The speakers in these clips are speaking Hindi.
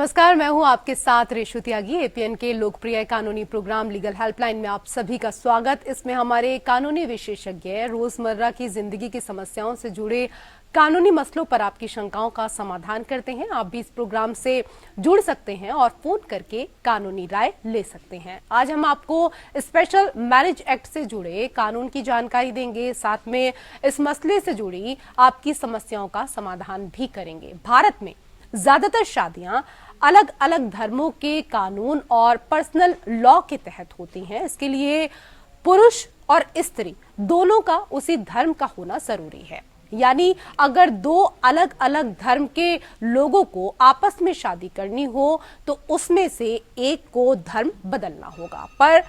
नमस्कार, मैं हूं आपके साथ रेशु त्यागी। एपीएन के लोकप्रिय कानूनी प्रोग्राम लीगल हेल्पलाइन में आप सभी का स्वागत। इसमें हमारे कानूनी विशेषज्ञ रोजमर्रा की जिंदगी की समस्याओं से जुड़े कानूनी मसलों पर आपकी शंकाओं का समाधान करते हैं। आप भी इस प्रोग्राम से जुड़ सकते हैं और फोन करके कानूनी राय ले सकते हैं। आज हम आपको स्पेशल मैरिज एक्ट से जुड़े कानून की जानकारी देंगे, साथ में इस मसले से जुड़ी आपकी समस्याओं का समाधान भी करेंगे। भारत में ज्यादातर शादियां अलग अलग धर्मों के कानून और पर्सनल लॉ के तहत होती हैं। इसके लिए पुरुष और स्त्री दोनों का उसी धर्म का होना जरूरी है। यानी अगर दो अलग अलग धर्म के लोगों को आपस में शादी करनी हो तो उसमें से एक को धर्म बदलना होगा। पर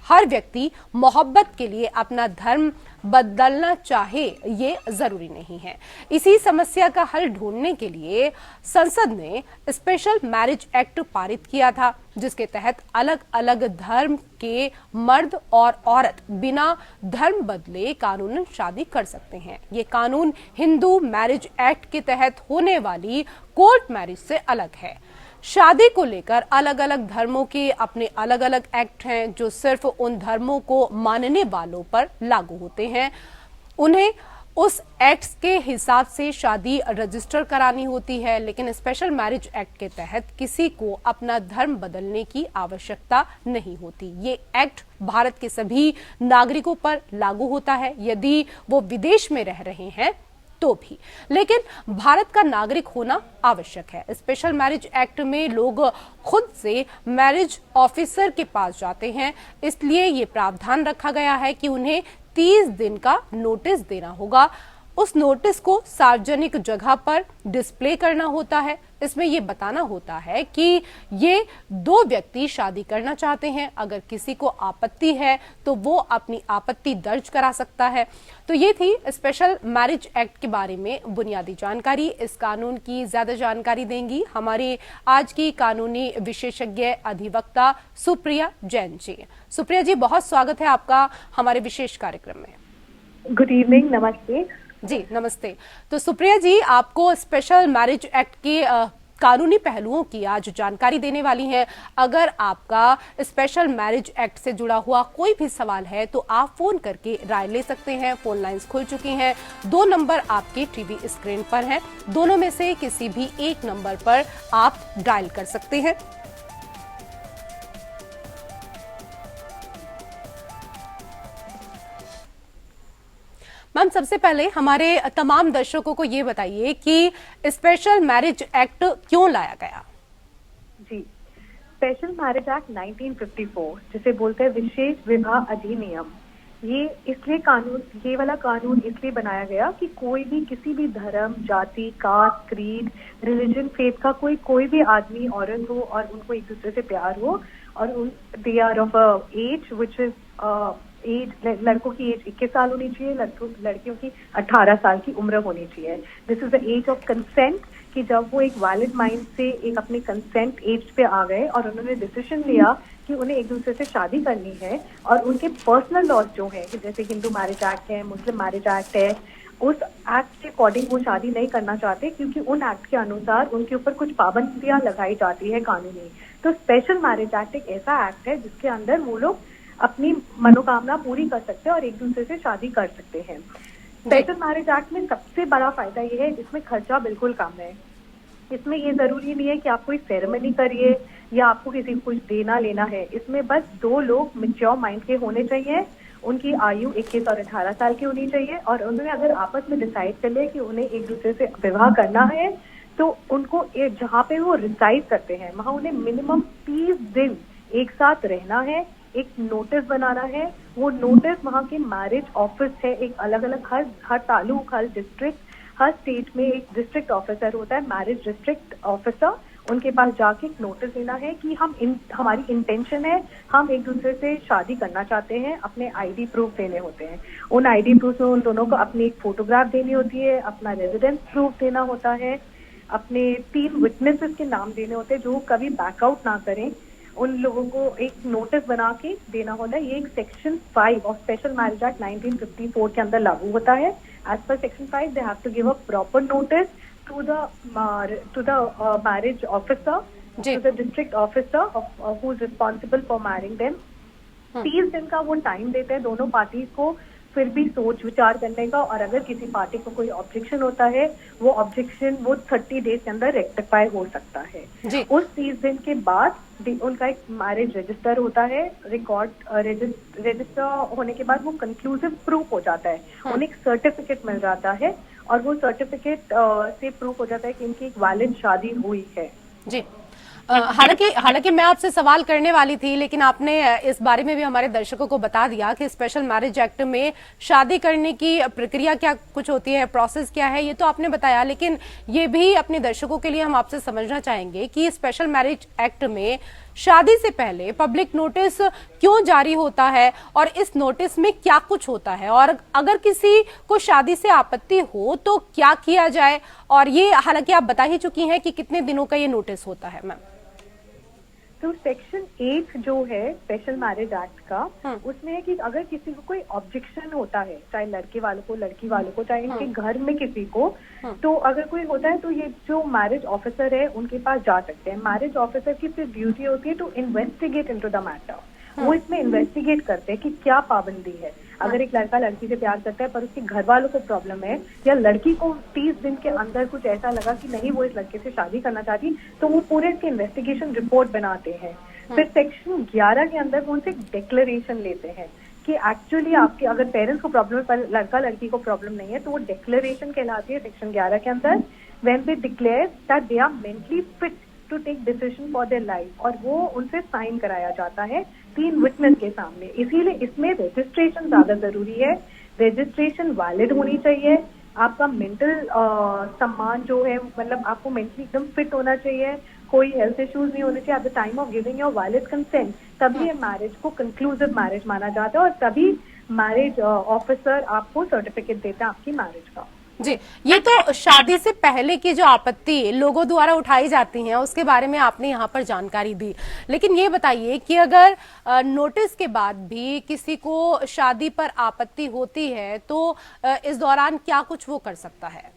हर व्यक्ति मोहब्बत के लिए अपना धर्म बदलना चाहे ये जरूरी नहीं है। इसी समस्या का हल ढूंढने के लिए संसद ने स्पेशल मैरिज एक्ट पारित किया था, जिसके तहत अलग अलग धर्म के मर्द और औरत बिना धर्म बदले कानूनन शादी कर सकते हैं। ये कानून हिंदू मैरिज एक्ट के तहत होने वाली कोर्ट मैरिज से अलग है। शादी को लेकर अलग अलग धर्मों के अपने अलग अलग एक्ट हैं, जो सिर्फ उन धर्मों को मानने वालों पर लागू होते हैं। उन्हें उस एक्ट के हिसाब से शादी रजिस्टर करानी होती है, लेकिन स्पेशल मैरिज एक्ट के तहत किसी को अपना धर्म बदलने की आवश्यकता नहीं होती। ये एक्ट भारत के सभी नागरिकों पर लागू होता है, यदि वो विदेश में रह रहे हैं तो भी, लेकिन भारत का नागरिक होना आवश्यक है। स्पेशल मैरिज एक्ट में लोग खुद से मैरिज ऑफिसर के पास जाते हैं, इसलिए ये प्रावधान रखा गया है कि उन्हें 30 दिन का नोटिस देना होगा। उस नोटिस को सार्वजनिक जगह पर डिस्प्ले करना होता है। इसमें यह बताना होता है कि ये दो व्यक्ति शादी करना चाहते हैं। अगर किसी को आपत्ति है तो वो अपनी आपत्ति दर्ज करा सकता है। तो ये थी स्पेशल मैरिज एक्ट के बारे में बुनियादी जानकारी। इस कानून की ज्यादा जानकारी देंगी हमारी आज की कानूनी विशेषज्ञ अधिवक्ता सुप्रिया जैन जी। सुप्रिया जी, बहुत स्वागत है आपका हमारे विशेष कार्यक्रम में। गुड इवनिंग, नमस्ते जी। नमस्ते। तो सुप्रिया जी, आपको स्पेशल मैरिज एक्ट के कानूनी पहलुओं की आज जानकारी देने वाली हैं। अगर आपका स्पेशल मैरिज एक्ट से जुड़ा हुआ कोई भी सवाल है तो आप फोन करके राय ले सकते हैं। फोन लाइंस खुल चुकी हैं। 2 नंबर आपके टीवी स्क्रीन पर हैं। दोनों में से किसी भी एक नंबर पर आप डायल कर सकते हैं। मैम, सबसे पहले हमारे तमाम दर्शकों को ये बताइए कि स्पेशल मैरिज एक्ट क्यों लाया गया? जी, स्पेशल मैरिज एक्ट 1954 जिसे बोलते हैं विशेष विवाह अधिनियम, ये वाला कानून इसलिए बनाया गया कि कोई भी किसी भी धर्म, जाति, कास्ट, क्रीड, रिलीजन, फेथ का कोई भी आदमी, औरत हो और उनको एक दूसरे से प्यार हो और they are of age which is age, लड़कों की एज 21 साल होनी चाहिए, लड़कियों की 18 साल की उम्र होनी चाहिए। This is the age of consent, कि जब वो एक वैलिड माइंड से एक अपने कंसेंट एज पे आ गए और उन्होंने डिसीजन लिया कि उन्हें एक दूसरे से शादी करनी है और उनके पर्सनल लॉज जो है, कि जैसे हिंदू मैरिज एक्ट है, मुस्लिम मैरिज एक्ट है, उस एक्ट के अकॉर्डिंग वो शादी नहीं करना चाहते क्योंकि उन एक्ट के अनुसार उनके ऊपर कुछ पाबंदियां लगाई जाती है कानूनी। तो स्पेशल मैरिज एक्ट एक ऐसा एक्ट है जिसके अंदर वो लोग अपनी मनोकामना पूरी कर सकते हैं और एक दूसरे से शादी कर सकते हैं। स्पेशल मैरिज एक्ट में सबसे बड़ा फायदा ये है, इसमें खर्चा बिल्कुल कम है। इसमें ये जरूरी नहीं है कि आप कोई सेरेमनी करिए या आपको किसी को कुछ देना लेना है। इसमें बस 2 लोग मैच्योर माइंड के होने चाहिए, उनकी आयु 21 और 18 साल की होनी चाहिए और उन्होंने अगर आपस में डिसाइड कर लिया कि उन्हें एक दूसरे से विवाह करना है तो उनको जहाँ पे वो रिसाइड करते हैं वहां उन्हें मिनिमम 30 दिन एक साथ रहना है। एक नोटिस बनाना है, वो नोटिस वहाँ के मैरिज ऑफिस है, एक अलग अलग हर तालुक, हर डिस्ट्रिक्ट, हर स्टेट में एक डिस्ट्रिक्ट ऑफिसर होता है, मैरिज डिस्ट्रिक्ट ऑफिसर। उनके पास जाके एक नोटिस देना है कि हमारी इंटेंशन है, हम एक दूसरे से शादी करना चाहते हैं। अपने आईडी प्रूफ देने होते हैं। उन आईडी प्रूफ में उन दोनों को अपनी एक फोटोग्राफ देनी होती है, अपना रेजिडेंस प्रूफ देना होता है, अपने 3 विटनेसेस के नाम देने होते हैं जो कभी बैकआउट ना करें। उन लोगों को एक नोटिस बना के देना होता है। ये एक section 5 of special marriage act 1954 के अंदर लागू होता है। As per section 5 they have to give a proper notice to the marriage officer जी। To the district officer who is responsible for marrying them. 30 दिन का वो टाइम देते हैं दोनों पार्टीज को फिर भी सोच विचार करने का, और अगर किसी पार्टी को कोई ऑब्जेक्शन होता है वो ऑब्जेक्शन वो 30 डेज के अंदर रेक्टिफाई हो सकता है। जी। उस 30 दिन के बाद उनका एक मैरिज रजिस्टर होता है, रिकॉर्ड रजिस्टर होने के बाद वो कंक्लूसिव प्रूफ हो जाता है, उन्हें एक सर्टिफिकेट मिल जाता है और वो सर्टिफिकेट से प्रूफ हो जाता है कि इनकी एक वैलिड शादी हुई है। जी। हालांकि मैं आपसे सवाल करने वाली थी, लेकिन आपने इस बारे में भी हमारे दर्शकों को बता दिया कि स्पेशल मैरिज एक्ट में शादी करने की प्रक्रिया क्या कुछ होती है, प्रोसेस क्या है, ये तो आपने बताया। लेकिन ये भी अपने दर्शकों के लिए हम आपसे समझना चाहेंगे कि स्पेशल मैरिज एक्ट में शादी से पहले पब्लिक नोटिस क्यों जारी होता है और इस नोटिस में क्या कुछ होता है, और अगर किसी को शादी से आपत्ति हो तो क्या किया जाए। और ये हालांकि आप बता ही चुकी हैं कि कितने दिनों का ये नोटिस होता है मैम। तो सेक्शन 8 जो है स्पेशल मैरिज एक्ट का, उसमें है कि अगर किसी को कोई ऑब्जेक्शन होता है, चाहे लड़के वालों को, लड़की वालों को, चाहे इनके घर में किसी को, तो अगर कोई होता है तो ये जो मैरिज ऑफिसर है उनके पास जा सकते हैं। मैरिज ऑफिसर की सिर्फ ड्यूटी होती है to investigate into the matter. वो इसमें इन्वेस्टिगेट करते हैं कि क्या पाबंदी है। अगर एक लड़का लड़की से प्यार करता है पर उसके घर वालों को प्रॉब्लम है, या लड़की को 30 दिन के अंदर कुछ ऐसा लगा कि नहीं वो इस लड़के से शादी करना चाहती, तो वो पूरे इसके इन्वेस्टिगेशन रिपोर्ट बनाते हैं। फिर सेक्शन 11 के अंदर वो उनसे डिक्लेरेशन लेते हैं कि एक्चुअली आपके अगर पेरेंट्स को प्रॉब्लम है पर लड़का लड़की को प्रॉब्लम नहीं है, तो वो डिक्लेरेशन कहलाती है सेक्शन 11 के अंदर, when they declare that they are mentally fit to take decision for their life, और वो उनसे साइन कराया जाता है 3 विटनेस के सामने। इसीलिए इसमें रजिस्ट्रेशन ज्यादा जरूरी है। रजिस्ट्रेशन वैलिड होनी चाहिए, आपका मेंटल सम्मान जो है, मतलब आपको मेंटली एकदम फिट होना चाहिए, कोई हेल्थ इश्यूज नहीं होने चाहिए at the time of giving your valid consent. तभी ये मैरिज को कंक्लूसिव मैरिज माना जाता है और तभी मैरिज ऑफिसर आपको सर्टिफिकेट देता है आपकी मैरिज का। जी, ये तो शादी से पहले की जो आपत्ति लोगों द्वारा उठाई जाती हैं उसके बारे में आपने यहाँ पर जानकारी दी। लेकिन ये बताइए कि अगर नोटिस के बाद भी किसी को शादी पर आपत्ति होती है तो इस दौरान क्या कुछ वो कर सकता है?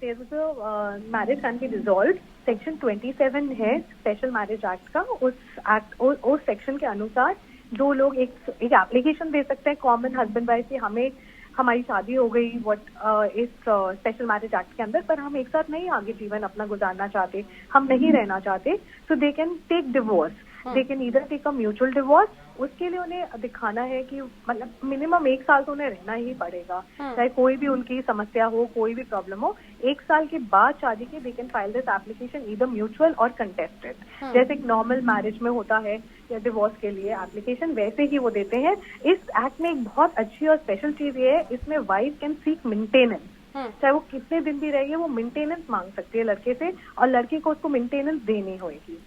Marriage can be dissolved. Section 27 है स्पेशल मैरिज एक्ट का। उस सेक्शन के अनुसार दो लोग एक एप्लीकेशन दे सकते हैं कॉमन हस्बैंड वाइफ से, हमें हमारी शादी हो गई इस स्पेशल मैरिज एक्ट के अंदर, पर हम एक साथ नहीं आगे जीवन अपना गुजारना चाहते, हम नहीं रहना चाहते, so they can take divorce. They can either take a mutual divorce. उसके लिए उन्हें दिखाना है कि मतलब मिनिमम 1 साल तो उन्हें रहना ही पड़ेगा, चाहे कोई भी उनकी समस्या हो, कोई भी प्रॉब्लम हो। 1 साल के बाद शादी के they can file this application either mutual और कंटेस्टेड, जैसे एक नॉर्मल मैरिज में होता है या डिवोर्स के लिए एप्लीकेशन, वैसे ही वो देते हैं। इस एक्ट में एक बहुत अच्छी और स्पेशल चीज ये है, इसमें वाइफ कैन सीक मेंटेनेंस, चाहे वो कितने दिन भी रहेगी, वो मेंटेनेंस मांग सकती है लड़के से और लड़की को उसको मेंटेनेंस देनी होगी।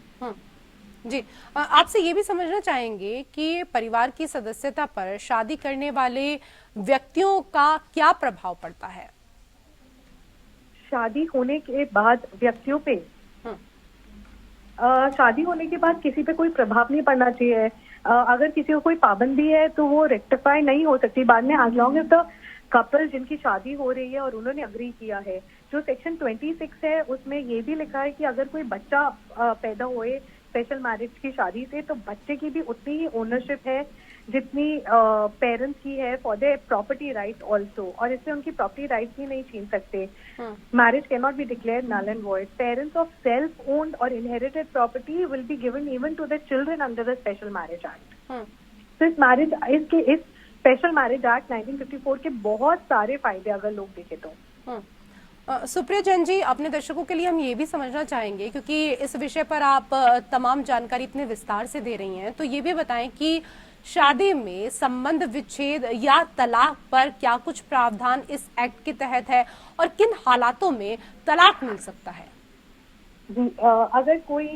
जी, आपसे ये भी समझना चाहेंगे कि परिवार की सदस्यता पर शादी करने वाले व्यक्तियों का क्या प्रभाव पड़ता है? शादी होने के बाद व्यक्तियों पे शादी होने के बाद किसी पे कोई प्रभाव नहीं पड़ना चाहिए। अगर किसी को कोई पाबंदी है तो वो रेक्टिफाई नहीं हो सकती बाद में, as long as the couple जिनकी शादी हो रही है और उन्होंने अग्री किया है। जो सेक्शन 26 है उसमें ये भी लिखा है कि अगर कोई बच्चा पैदा हुए स्पेशल मैरिज की शादी से, तो बच्चे की भी उतनी ही ओनरशिप है जितनी पेरेंट्स की है for the property right also, और इससे उनकी प्रॉपर्टी राइट्स भी नहीं छीन सकते। Marriage can not be declared null and void. Parents of self owned और inherited property will be given even to the children under the special marriage act. तो इस स्पेशल मैरिज एक्ट 1954 के बहुत सारे फायदे अगर लोग देखें तो। सुप्रिया जैन जी, अपने दर्शकों के लिए हम ये भी समझना चाहेंगे, क्योंकि इस विषय पर आप तमाम जानकारी इतने विस्तार से दे रही हैं, तो ये भी बताएं कि शादी में संबंध विच्छेद या तलाक पर क्या कुछ प्रावधान इस एक्ट के तहत है और किन हालातों में तलाक मिल सकता है? जी, अगर कोई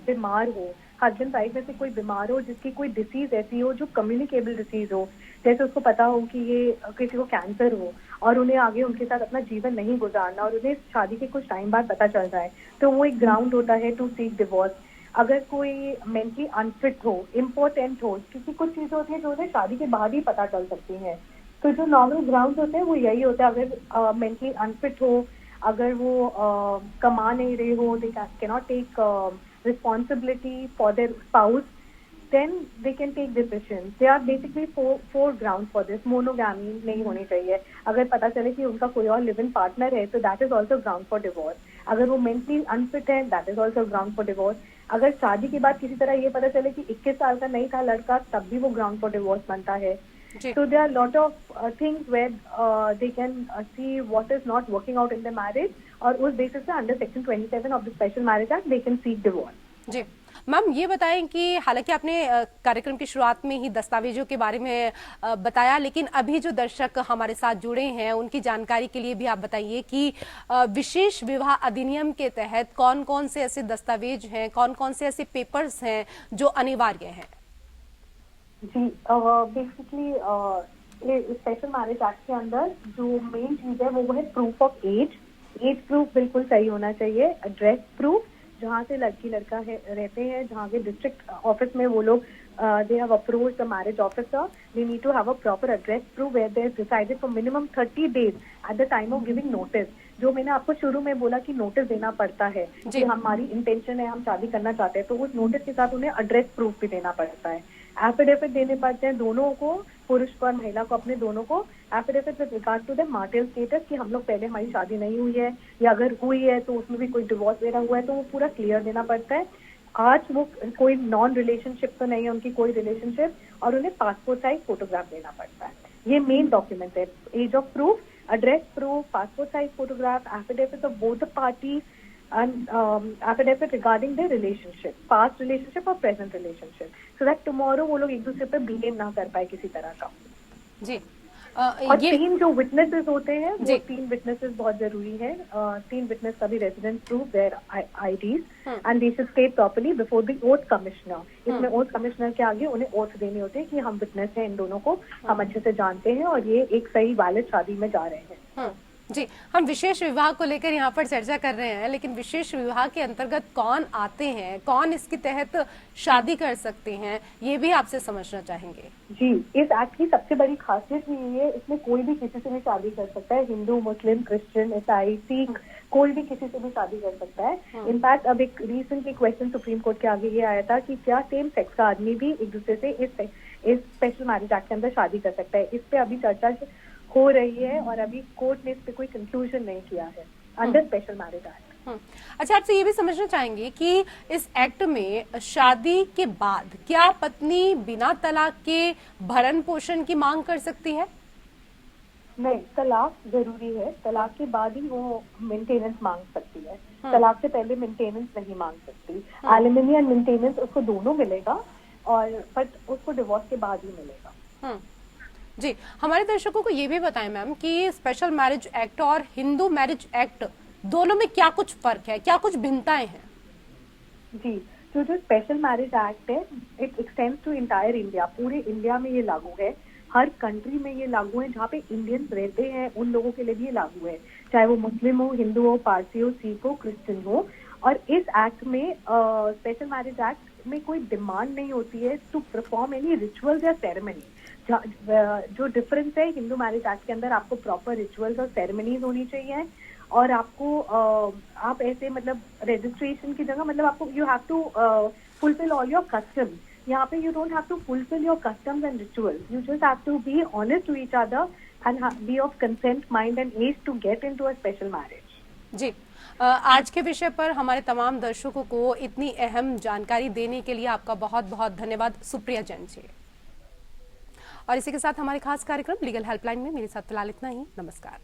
बीमार हो, हस्बैंड वाइफ में से कोई बीमार हो जिसकी कोई डिसीज ऐसी हो जो कम्युनिकेबल डिसीज हो, जैसे उसको पता हो कि ये किसी को कैंसर हो और उन्हें आगे उनके साथ अपना जीवन नहीं गुजारना और उन्हें शादी के कुछ टाइम बाद पता चल रहा है, तो वो एक ग्राउंड होता है टू सीक डिवोर्स। अगर कोई मेंटली अनफिट हो, इम्पोर्टेंट हो, क्योंकि कुछ चीजें होती है जो उन्हें शादी के बाद ही पता चल सकती हैं, तो जो नॉर्मल ग्राउंड होते हैं वो यही होता है। अगर मेंटली अनफिट हो, अगर वो कमा नहीं रहे हो, दे cannot take responsibility for their spouse, then they can take decisions. There are basically four grounds for this. Monogamy नहीं होनी चाहिए. अगर पता चले कि उनका कोई और लिव इन पार्टनर है, तो that is also ground for divorce. अगर वो mentally unfit है, that is also ground for divorce. अगर शादी के बाद किसी तरह ये पता चले कि 21 साल का नहीं था लड़का, तब भी वो ground for divorce बनता है. So there are a lot of things where they can see what is not working out in the marriage, और उस basis से under section 27 of the Special Marriage Act they can seek divorce. जी मैम, ये बताएं कि हालांकि आपने कार्यक्रम की शुरुआत में ही दस्तावेजों के बारे में बताया, लेकिन अभी जो दर्शक हमारे साथ जुड़े हैं उनकी जानकारी के लिए भी आप बताइए कि विशेष विवाह अधिनियम के तहत कौन कौन से ऐसे दस्तावेज हैं, कौन कौन से ऐसे पेपर्स हैं जो अनिवार्य हैं। जी बेसिकली स्पेशल मैरिज एक्ट के अंदर जो मेन चीज है वो है प्रूफ ऑफ एज प्रूफ बिल्कुल सही होना चाहिए। एड्रेस प्रूफ, जहाँ से लड़की लड़का रहते हैं, जहाँ के डिस्ट्रिक्ट ऑफिस में वो लोग they have approached the marriage officer, they need to have a proper address proof where they have decided for minimum 30 days at the time of giving notice। जो मैंने आपको शुरू में बोला कि नोटिस देना पड़ता है कि हमारी इंटेंशन है, हम शादी करना चाहते हैं, तो उस नोटिस के साथ उन्हें एड्रेस प्रूफ भी देना पड़ता है। एफिडेविट देने पड़ते हैं दोनों को, पुरुष को और महिला को, अपने दोनों को। Affidavit with regard to the marital status कि हम लोग पहले हमारी शादी नहीं हुई है, या अगर हुई है तो उसमें भी कोई डिवोर्स वगैरह हुआ है, तो वो पूरा क्लियर देना पड़ता है। आज वो कोई नॉन रिलेशनशिप तो नहीं है उनकी, कोई रिलेशनशिप, और उन्हें पासपोर्ट साइज फोटोग्राफ देना पड़ता है। ये मेन डॉक्यूमेंट है, age of proof, address proof, passport size photograph, affidavit of both the parties, and affidavit regarding their relationship, past relationship or present relationship, so that tomorrow वो लोग एक दूसरे पे blame ना कर पाए किसी तरह का। जी और तीन जो विटनेसेस होते हैं वो 3 विटनेसेस बहुत जरूरी है। 3 विटनेस का भी residence proof, their IDs, and they should state properly before the oath commissioner. इसमें ओथ कमिश्नर के आगे उन्हें ओथ देनी होती है कि हम विटनेस हैं, इन दोनों को हम अच्छे से जानते हैं और ये एक सही वैलिड शादी में जा रहे हैं। जी, हम विशेष विवाह को लेकर यहाँ पर चर्चा कर रहे हैं, लेकिन विशेष विवाह के अंतर्गत कौन आते हैं, कौन इसके तहत शादी कर सकते हैं, ये भी आपसे समझना चाहेंगे। जी, इस एक्ट की सबसे बड़ी खासियत यही है, इसमें कोई भी किसी से भी शादी कर सकता है। हिंदू, मुस्लिम, क्रिश्चियन, ईसाई, सिख, कोई भी किसी से भी शादी कर सकता है। इनफैक्ट अब एक रिसेंटली क्वेश्चन सुप्रीम कोर्ट के आगे ये आया था कि क्या सेम सेक्स का आदमी भी एक दूसरे से इस स्पेशल मैरिज एक्ट के अंदर शादी कर सकता है। इस पे अभी चर्चा हो रही है और अभी कोर्ट ने इस पे कोई कंक्लूजन नहीं किया है अंडर स्पेशल मैरिज एक्ट। अच्छा, आपसे ये भी समझना चाहेंगे कि इस एक्ट में शादी के बाद क्या पत्नी बिना तलाक के भरण पोषण की मांग कर सकती है? नहीं, तलाक जरूरी है, तलाक के बाद ही वो मेंटेनेंस मांग सकती है। तलाक से पहले मेंटेनेंस नहीं मांग सकती। एलिमनी एंड मेंटेनेंस उसको दोनों मिलेगा, और बट उसको डिवोर्स के बाद ही मिलेगा। जी, हमारे दर्शकों को ये भी बताएं मैम कि स्पेशल मैरिज एक्ट और हिंदू मैरिज एक्ट दोनों में क्या कुछ फर्क है, क्या कुछ भिन्नताएं हैं? जी, तो जो स्पेशल मैरिज एक्ट है it extends to entire India, पूरे इंडिया में ये लागू है। हर कंट्री में ये लागू है, जहाँ पे इंडियंस रहते हैं उन लोगों के लिए भी ये लागू है, चाहे वो मुस्लिम हो, हिंदू हो, पारसी हो, सिख हो, क्रिश्चियन हो। और इस एक्ट में स्पेशल मैरिज एक्ट में कोई डिमांड नहीं होती है टू परफॉर्म एनी रिचुअल्स या सेरेमनी। जो डिफरेंस है, हिंदू मैरिज एक्ट के अंदर आपको प्रॉपर रिचुअल्स और सेरेमनीज होनी चाहिए, और आपको आप ऐसे मतलब रजिस्ट्रेशन की जगह मतलब आपको you have to fulfil all your customs. यहाँ पे you don't have to fulfil your customs and rituals, you just have to be honest to each other and be of consent mind and age to get into a special marriage. जी, आज के विषय पर हमारे तमाम दर्शकों को इतनी अहम जानकारी देने के लिए आपका बहुत बहुत धन्यवाद सुप्रिया जैन जी। और इसी के साथ हमारे खास कार्यक्रम लीगल हेल्पलाइन में मेरे साथ फिलहाल इतना ही। नमस्कार।